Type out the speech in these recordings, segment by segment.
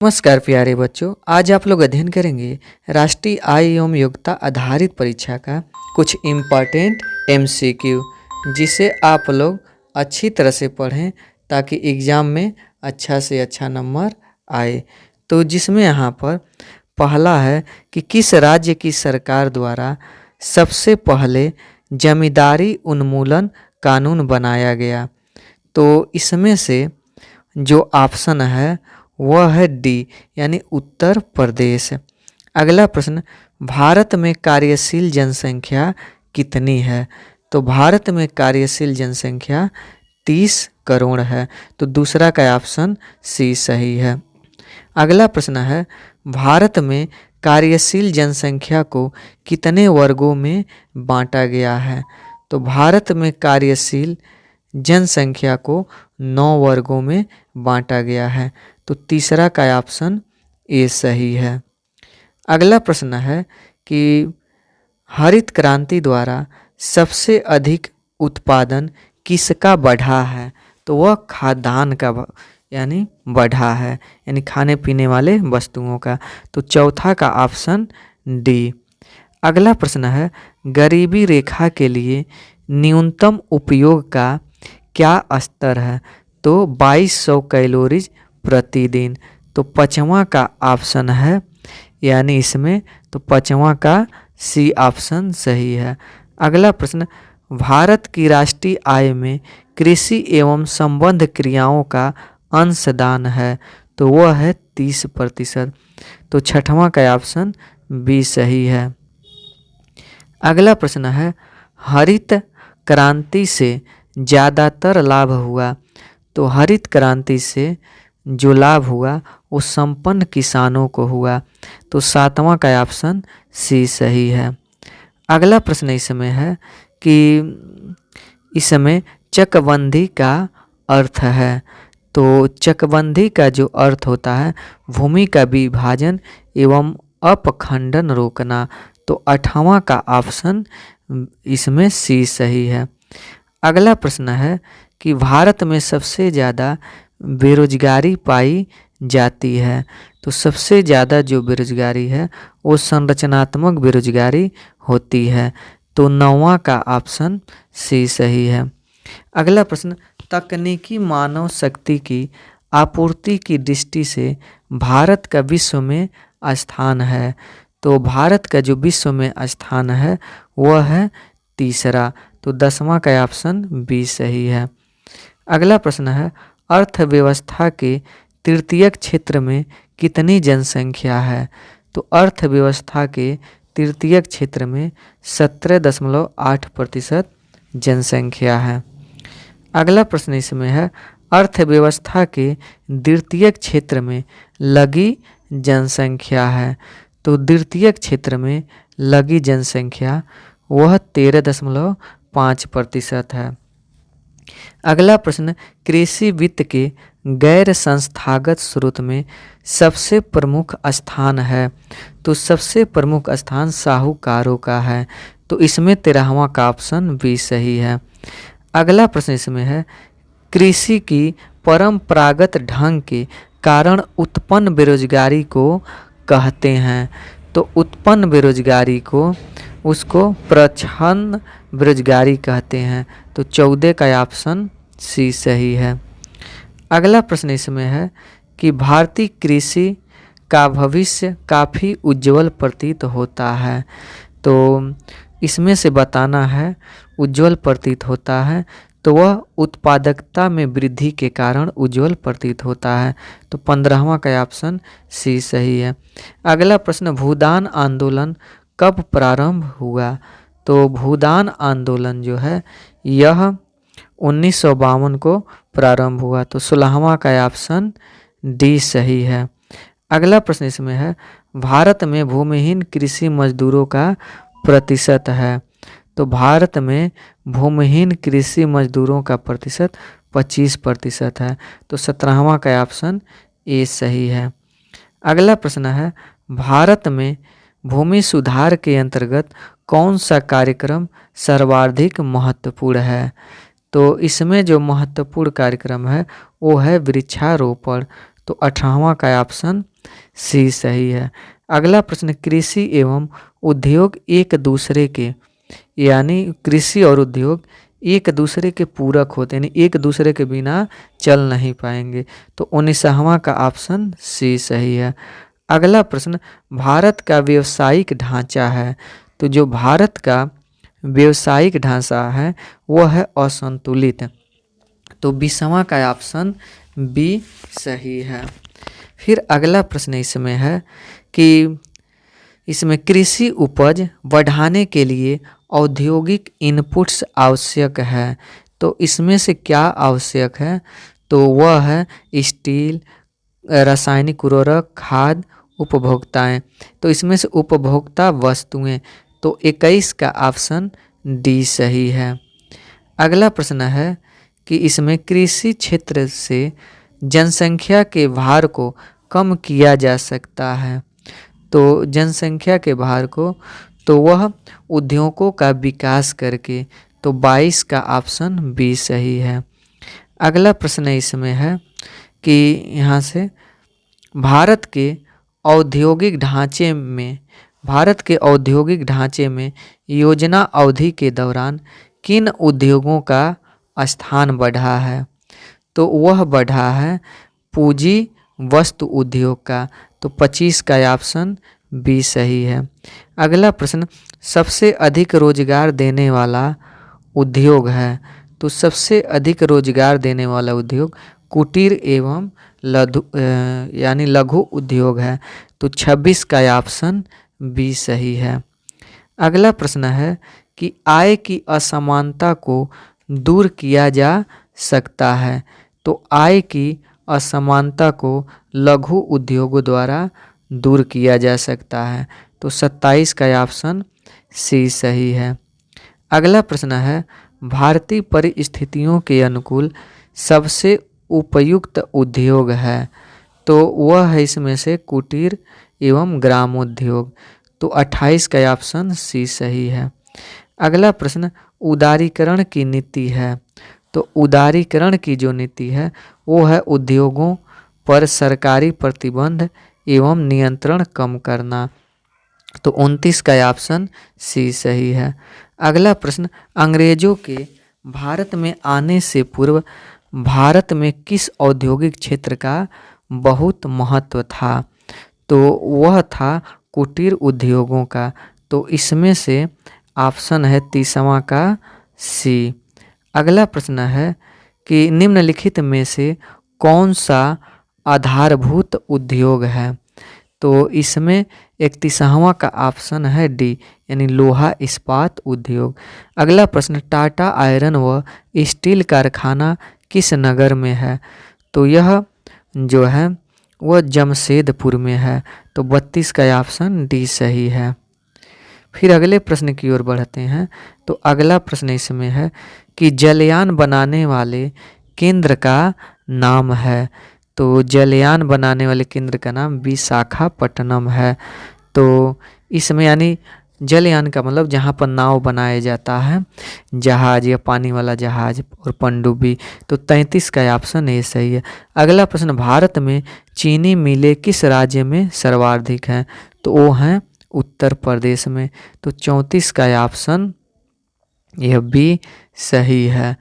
नमस्कार प्यारे बच्चों, आज आप लोग अध्ययन करेंगे राष्ट्रीय आय एवं योग्यता आधारित परीक्षा का कुछ इम्पॉर्टेंट एमसीक्यू, जिसे आप लोग अच्छी तरह से पढ़ें ताकि एग्ज़ाम में अच्छा से अच्छा नंबर आए। तो जिसमें यहाँ पर पहला है कि किस राज्य की सरकार द्वारा सबसे पहले जमींदारी उन्मूलन कानून बनाया गया। तो इसमें से जो ऑप्शन है वह है डी, यानी उत्तर प्रदेश। अगला प्रश्न, भारत में कार्यशील जनसंख्या कितनी है? तो भारत में कार्यशील जनसंख्या 30 करोड़ है। तो दूसरा का ऑप्शन सी सही है। अगला प्रश्न है, भारत में कार्यशील जनसंख्या को कितने वर्गों में बांटा गया है? तो भारत में कार्यशील जनसंख्या को 9 वर्गों में बांटा गया है। तो तीसरा का ऑप्शन ए सही है। अगला प्रश्न है कि हरित क्रांति द्वारा सबसे अधिक उत्पादन किसका बढ़ा है? तो वह खाद्यान्न का यानी बढ़ा है, यानी खाने पीने वाले वस्तुओं का। तो चौथा का ऑप्शन डी। अगला प्रश्न है, गरीबी रेखा के लिए न्यूनतम उपयोग का क्या स्तर है? तो 2200 कैलोरीज प्रतिदिन। तो पाँचवा का ऑप्शन है, यानी इसमें तो पाँचवा का सी ऑप्शन सही है। अगला प्रश्न, भारत की राष्ट्रीय आय में कृषि एवं संबद्ध क्रियाओं का अंशदान है, तो वह है 30%। तो छठवां का ऑप्शन बी सही है। अगला प्रश्न है, हरित क्रांति से ज़्यादातर लाभ हुआ? तो हरित क्रांति से जो लाभ हुआ वो संपन्न किसानों को हुआ। तो सातवां का ऑप्शन सी सही है। अगला प्रश्न इसमें है कि इसमें चकबंदी का अर्थ है। तो चकबंदी का जो अर्थ होता है भूमि का विभाजन एवं अपखंडन रोकना। तो 8वां का ऑप्शन इसमें सी सही है। अगला प्रश्न है कि भारत में सबसे ज़्यादा बेरोजगारी पाई जाती है। तो सबसे ज़्यादा जो बेरोजगारी है वो संरचनात्मक बेरोजगारी होती है। तो 9वां का ऑप्शन सी सही है। अगला प्रश्न, तकनीकी मानव शक्ति की आपूर्ति की दृष्टि से भारत का विश्व में स्थान है। तो भारत का जो विश्व में स्थान है वह है तीसरा। तो 10वां का ऑप्शन बी सही है। अगला प्रश्न है, अर्थव्यवस्था के तृतीयक क्षेत्र में कितनी जनसंख्या है? तो अर्थव्यवस्था के तृतीयक क्षेत्र में 17.8% जनसंख्या है। अगला प्रश्न इसमें है, अर्थव्यवस्था के द्वितीयक क्षेत्र में लगी जनसंख्या है। तो द्वितीयक क्षेत्र में लगी जनसंख्या वह 13.5% है। अगला प्रश्न, कृषि वित्त के गैर संस्थागत स्रोत में सबसे प्रमुख स्थान है। तो सबसे प्रमुख स्थान साहूकारों का है। तो इसमें 13वां का ऑप्शन बी सही है। अगला प्रश्न इसमें है, कृषि की परंपरागत ढंग के कारण उत्पन्न बेरोजगारी को कहते हैं। तो उत्पन्न बेरोजगारी को उसको प्रच्छन्न बेरोजगारी कहते हैं। तो 14 का ऑप्शन सी सही है। अगला प्रश्न इसमें है कि भारतीय कृषि का भविष्य काफ़ी उज्जवल प्रतीत होता है। तो इसमें से बताना है उज्जवल प्रतीत होता है, तो वह उत्पादकता में वृद्धि के कारण उज्जवल प्रतीत होता है। तो 15वां का ऑप्शन सी सही है। अगला प्रश्न, भूदान आंदोलन कब प्रारंभ हुआ? तो भूदान आंदोलन जो है यह 1952 को प्रारंभ हुआ। तो 16वां का ऑप्शन डी सही है। अगला प्रश्न इसमें है, भारत में भूमिहीन कृषि मजदूरों का प्रतिशत है। तो भारत में भूमिहीन कृषि मजदूरों का प्रतिशत 25% है। तो 17वां का ऑप्शन ए सही है। अगला प्रश्न है, भारत में भूमि सुधार के अंतर्गत कौन सा कार्यक्रम सर्वाधिक महत्वपूर्ण है? तो इसमें जो महत्वपूर्ण कार्यक्रम है वो है वृक्षारोपण। तो 18वां का ऑप्शन सी सही है। अगला प्रश्न, कृषि एवं उद्योग एक दूसरे के, यानी कृषि और उद्योग एक दूसरे के पूरक होते हैं, यानी एक दूसरे के बिना चल नहीं पाएंगे। तो 19वां का ऑप्शन सी सही है। अगला प्रश्न, भारत का व्यवसायिक ढांचा है, तो जो भारत का व्यवसायिक ढांचा है वो है असंतुलित। तो 20वां का ऑप्शन बी सही है। फिर अगला प्रश्न इसमें है कि इसमें कृषि उपज बढ़ाने के लिए औद्योगिक इनपुट्स आवश्यक है, तो इसमें से क्या आवश्यक है? तो वह है स्टील, रासायनिक उर्वरक, खाद, उपभोक्ताएं। तो इसमें से उपभोक्ता वस्तुएं, तो 21 का ऑप्शन डी सही है। अगला प्रश्न है कि इसमें कृषि क्षेत्र से जनसंख्या के भार को कम किया जा सकता है, तो जनसंख्या के भार को, तो वह उद्योगों का विकास करके, तो 22 का ऑप्शन बी सही है। अगला प्रश्न इसमें है कि यहाँ से भारत के औद्योगिक ढांचे में योजना अवधि के दौरान किन उद्योगों का स्थान बढ़ा है? तो वह बढ़ा है पूंजी वस्तु उद्योग का, तो 25 का ऑप्शन बी सही है। अगला प्रश्न, सबसे अधिक रोजगार देने वाला उद्योग है, तो सबसे अधिक रोजगार देने वाला उद्योग कुटीर एवं लघु उद्योग है, तो 26 का ऑप्शन बी सही है। अगला प्रश्न है कि आय की असमानता को दूर किया जा सकता है, तो आय की असमानता को लघु उद्योगों द्वारा दूर किया जा सकता है, तो 27 का ऑप्शन सी सही है। अगला प्रश्न है, भारतीय परिस्थितियों के अनुकूल सबसे उपयुक्त उद्योग है, तो वह है इसमें से कुटीर एवं ग्रामोद्योग, तो 28 का ऑप्शन सी सही है। अगला प्रश्न, उदारीकरण की नीति है, तो उदारीकरण की जो नीति है वो है उद्योगों पर सरकारी प्रतिबंध एवं नियंत्रण कम करना, तो 29 का ऑप्शन सी सही है। अगला प्रश्न, अंग्रेजों के भारत में आने से पूर्व भारत में किस औद्योगिक क्षेत्र का बहुत महत्व था? तो वह था कुटीर उद्योगों का, तो इसमें से ऑप्शन है 30वां का सी। अगला प्रश्न है कि निम्नलिखित में से कौन सा आधारभूत उद्योग है? तो इसमें 31वां का ऑप्शन है डी, यानी लोहा इस्पात उद्योग। अगला प्रश्न, टाटा आयरन व स्टील कारखाना किस नगर में है? तो यह जो है वह जमशेदपुर में है, तो 32 का ऑप्शन डी सही है। फिर अगले प्रश्न की ओर बढ़ते हैं। तो अगला प्रश्न इसमें है कि जलयान बनाने वाले केंद्र का नाम है, तो जलयान बनाने वाले केंद्र का नाम विशाखापट्टनम है। तो इसमें यानी जलयान का मतलब जहाँ पर नाव बनाया जाता है, जहाज या पानी वाला जहाज और पनडुब्बी, तो 33 का ऑप्शन ए सही है। अगला प्रश्न, भारत में चीनी मिलें किस राज्य में सर्वाधिक हैं? तो वो हैं उत्तर प्रदेश में, तो 34 का ऑप्शन यह भी सही है।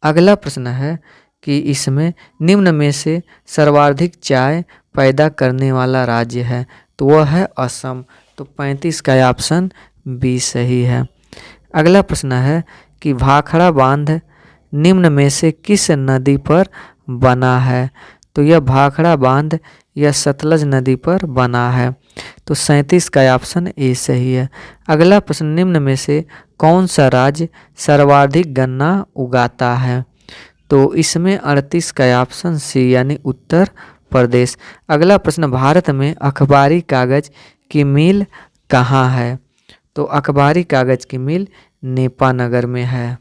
अगला प्रश्न है कि इसमें निम्न में से सर्वाधिक चाय पैदा करने वाला राज्य है, तो वह है असम, तो 35 का ऑप्शन बी सही है। अगला प्रश्न है कि भाखड़ा बांध निम्न में से किस नदी पर बना है? तो यह भाखड़ा बांध यह सतलज नदी पर बना है, तो 37 का ऑप्शन ए सही है। अगला प्रश्न, निम्न में से कौन सा राज्य सर्वाधिक गन्ना उगाता है? तो इसमें 38 का ऑप्शन सी, यानी उत्तर प्रदेश। अगला प्रश्न, भारत में अखबारी कागज की मिल कहाँ है? तो अखबारी कागज की मिल नेपानगर में है।